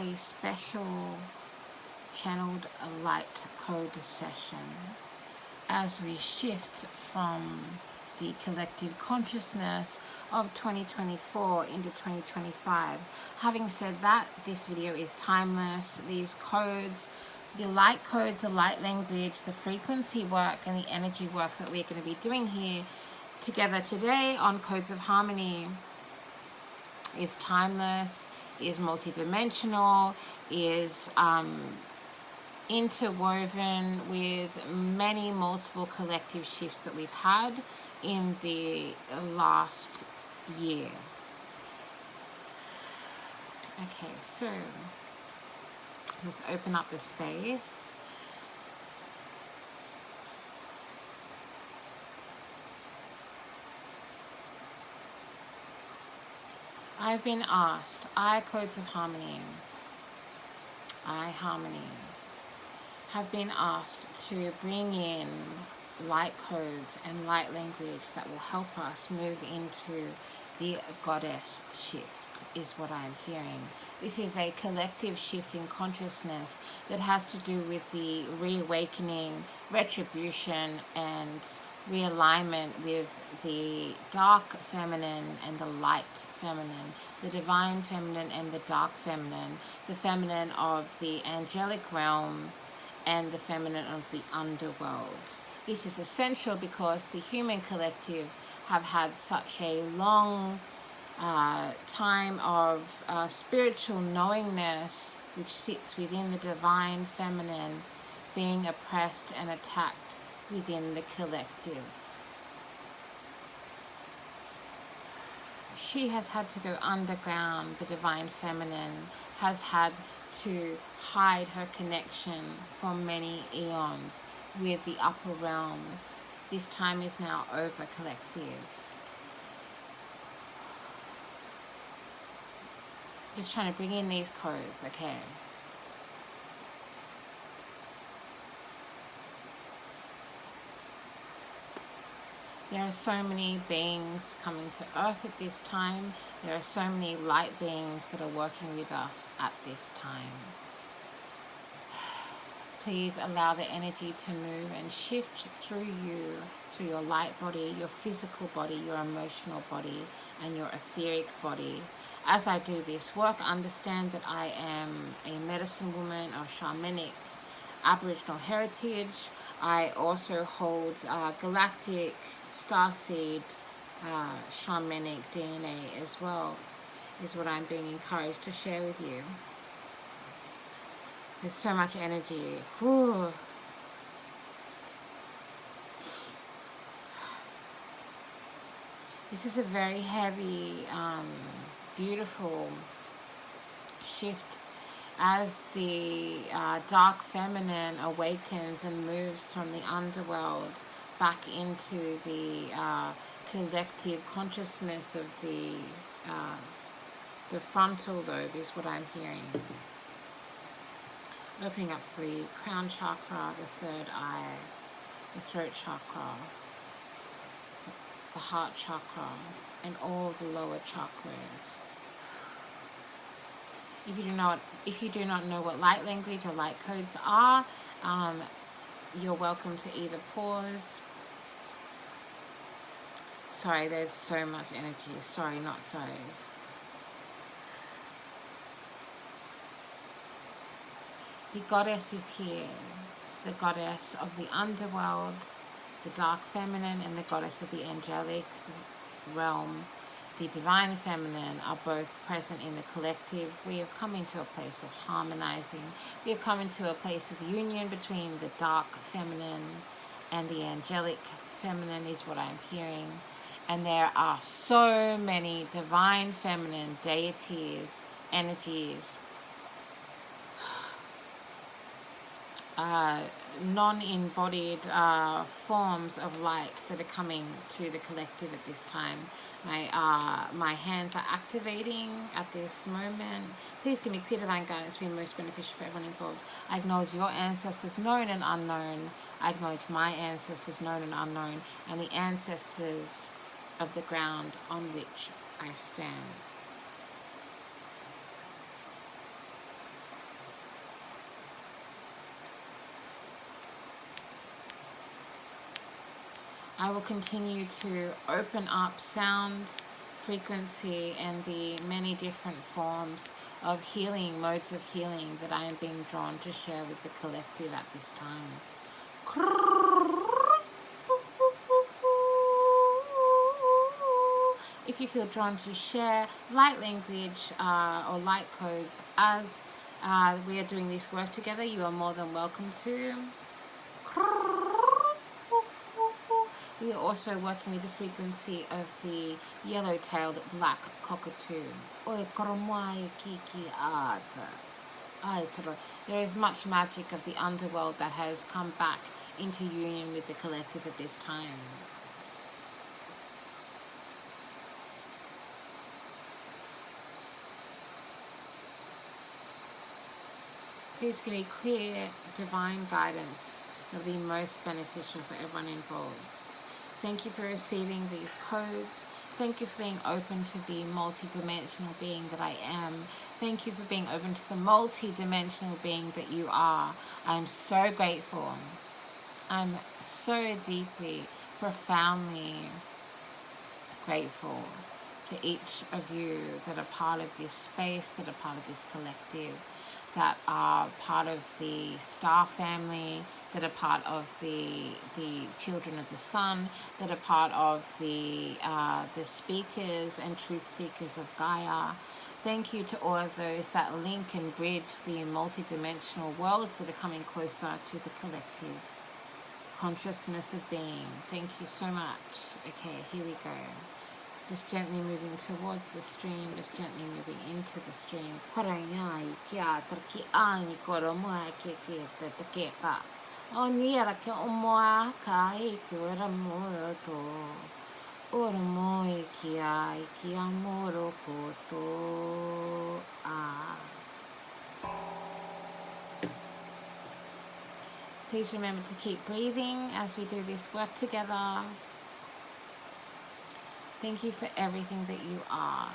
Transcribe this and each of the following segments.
a special channeled light code session as we shift from the collective consciousness of 2024 into 2025. Having said that, this video is timeless. These codes, the light codes, the light language, the frequency work, and the energy work that we're going to be doing here together today on Codes of Harmony is timeless, is multidimensional, is interwoven with many multiple collective shifts that we've had in the last year. Okay, so let's open up the space. I've been asked, I, Codes of Harmony, I, Harmony, have been asked to bring in light codes and light language that will help us move into the goddess shift, is what I'm hearing. This is a collective shift in consciousness that has to do with the reawakening, retribution, and realignment with the dark feminine and the light feminine, the divine feminine and the dark feminine, the feminine of the angelic realm and the feminine of the underworld. This is essential because the human collective have had such a long time of spiritual knowingness which sits within the divine feminine being oppressed and attacked within the collective. She has had to go underground. The divine feminine has had to hide her connection for many eons with the upper realms. This time is now over, collective. Just trying to bring in these codes, okay? There are so many beings coming to Earth at this time. There are so many light beings that are working with us at this time. Please allow the energy to move and shift through you, through your light body, your physical body, your emotional body, and your etheric body. As I do this work, understand that I am a medicine woman of shamanic Aboriginal heritage. I also hold galactic starseed shamanic DNA as well, is what I'm being encouraged to share with you. There's so much energy. Whew. This is a very heavy, beautiful shift as the dark feminine awakens and moves from the underworld back into the collective consciousness of the frontal lobe, is what I'm hearing. Opening up the crown chakra, the third eye, the throat chakra, the heart chakra, and all the lower chakras. If you do not know what light language or light codes are, you're welcome to either pause. Sorry, there's so much energy. Sorry, not sorry. The goddess is here. The goddess of the underworld, the dark feminine, and the goddess of the angelic realm, the divine feminine, are both present in the collective. We have come into a place of harmonizing. We have come into a place of union between the dark feminine and the angelic feminine, is what I'm hearing. And there are so many divine feminine deities, energies, non-embodied forms of light that are coming to the collective at this time. My hands are activating at this moment. Please give me clear divine guidance to be most beneficial for everyone involved. I acknowledge your ancestors, known and unknown. I acknowledge my ancestors, known and unknown, and the ancestors of the ground on which I stand. I will continue to open up sound, frequency, and the many different forms of healing, modes of healing that I am being drawn to share with the collective at this time. If you feel drawn to share light language or light codes as we are doing this work together, you are more than welcome to. We are also working with the frequency of the yellow-tailed black cockatoo. There is much magic of the underworld that has come back into union with the collective at this time. Please give me clear, divine guidance that will be most beneficial for everyone involved. Thank you for receiving these codes. Thank you for being open to the multi-dimensional being that I am. Thank you for being open to the multi-dimensional being that you are. I am so grateful. I'm so deeply, profoundly grateful for each of you that are part of this space, that are part of this collective, that are part of the star family, that are part of the children of the sun, that are part of the speakers and truth seekers of Gaia. Thank you to all of those that link and bridge the multidimensional worlds that are coming closer to the collective consciousness of being. Thank you so much. Okay, here we go. Just gently moving towards the stream, just gently moving into the stream. Please remember to keep breathing as we do this work together. Thank you for everything that you are.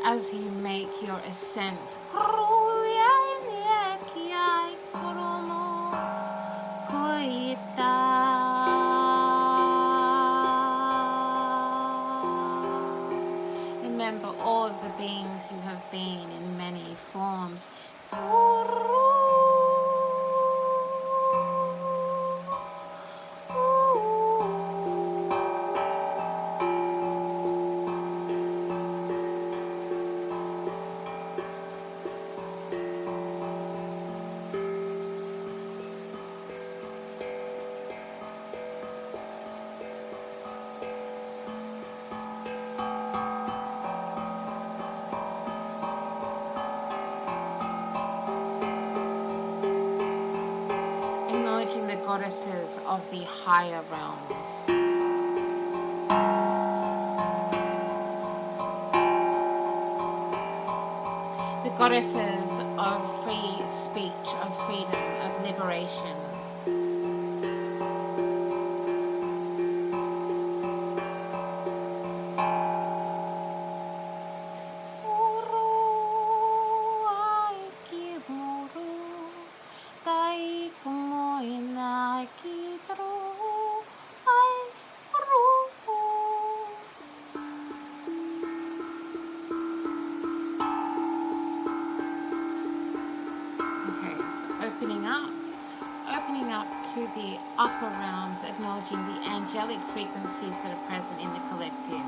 As you make your ascent, remember all of the beings who have been in many forms. Acknowledging the goddesses of the higher realms. The goddesses of free speech, of freedom, of liberation. Opening up to the upper realms, acknowledging the angelic frequencies that are present in the collective.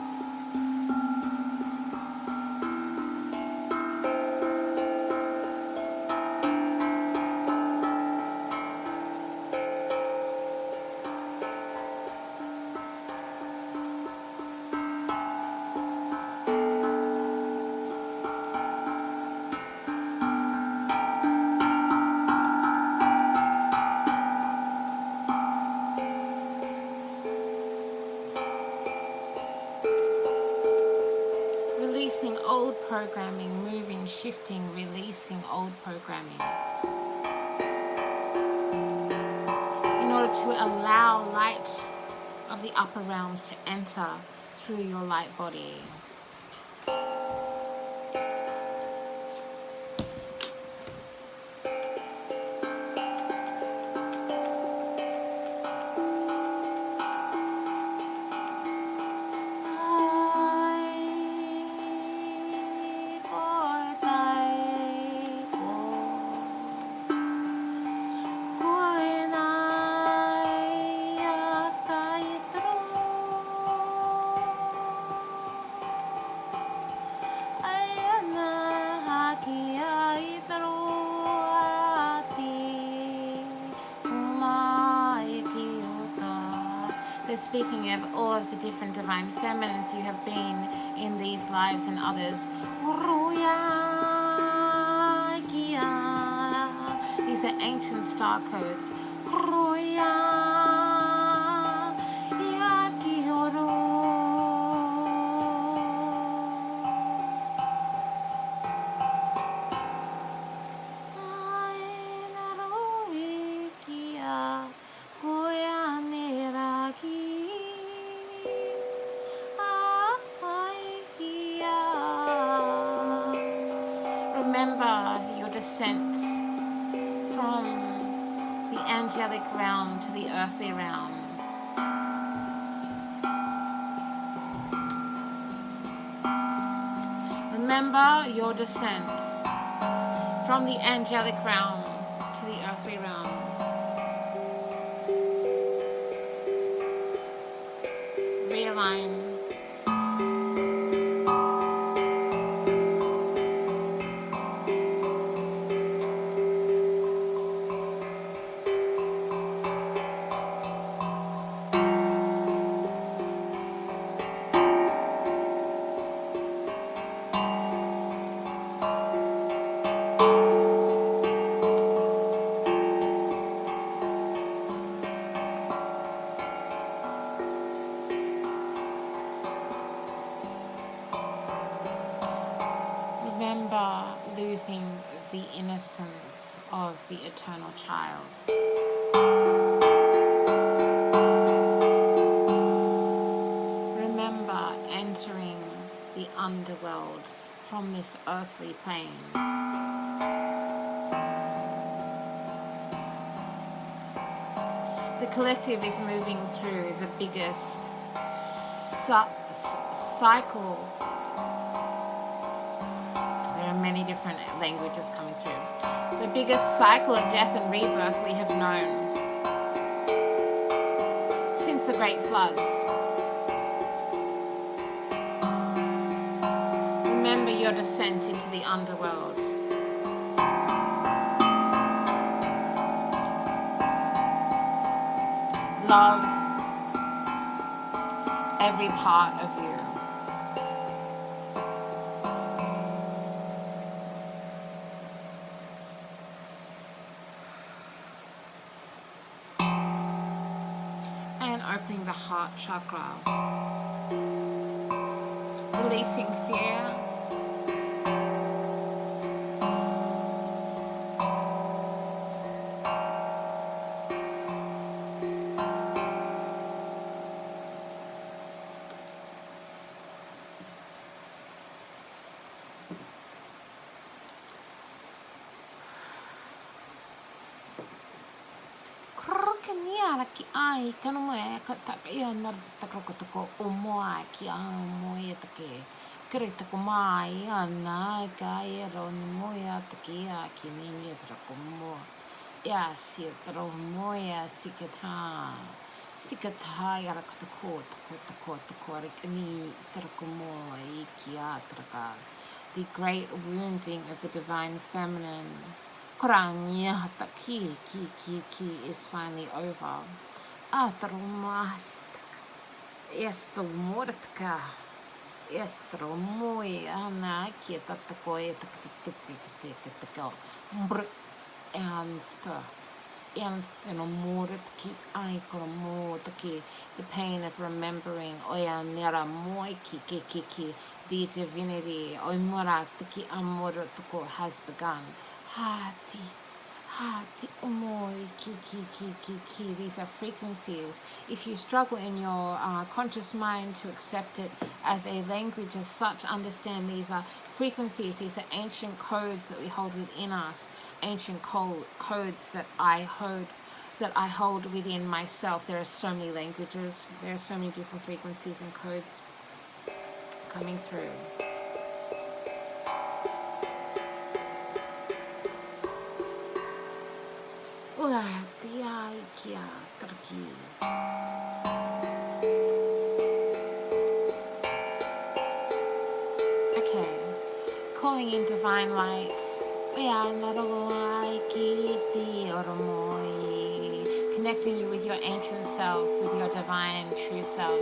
releasing old programming, moving, shifting, releasing old programming. In order to allow light of the upper realms to enter through your light body. They're speaking of all of the different divine feminines you have been in these lives and others. These are ancient star codes. Remember your descent from the angelic realm to the earthly realm. Remember your descent from the angelic realm to the earthly realm. Realign. Remember losing the innocence of the eternal child. Remember entering the underworld from this earthly plane. The collective is moving through the biggest cycle. There are many different languages coming through. The biggest cycle of death and rebirth we have known since the great floods. Remember your descent into the underworld. Love every part of you. And opening the heart chakra. Releasing fear. Ki ai kano moe ka taka ia nar takako tako o moa ki a moe take kere tako mai ana ka e ron moe take a ki nini tako moa ia si tro moe sikata ia ka tako rikani tako moa I ki a traka. The great wounding of the divine feminine Koranya ki is finally over. Atromastak. Esto mortka. Estro muy ana ki tatako e takko. Mbr and no mortki ai kormo taki the pain of remembering oya nera moi ki the divinity, Oimora Tiki Amoro Tuko, has begun. Hati, Hati, Omoi, Ki. These are frequencies. If you struggle in your conscious mind to accept it as a language as such, understand these are frequencies. These are ancient codes that we hold within us. Ancient codes that I hold within myself. There are so many languages. There are so many different frequencies and codes coming through. Okay, calling in divine light. Connecting you with your ancient self, with your divine true self.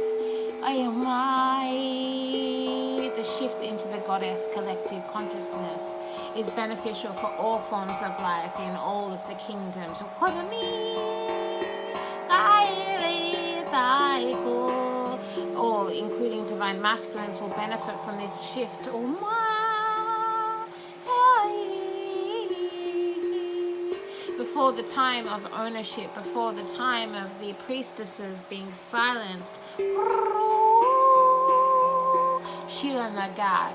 The shift into the goddess collective consciousness is beneficial for all forms of life in all of the kingdoms. All, including divine masculines, will benefit from this shift. Before the time of ownership, before the time of the priestesses being silenced, Shila Nagag,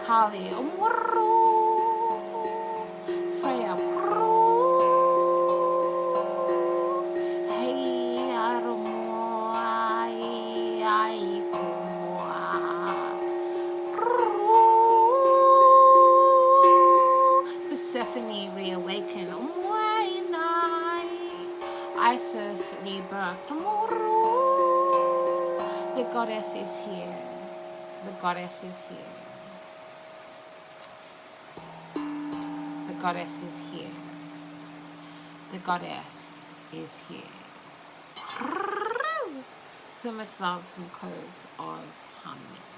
Kali, Freya, Persephone reawaken, Isis rebirthed. The goddess is here. The goddess is here. The goddess is here. The goddess is here. So much love from Codes of Harmony.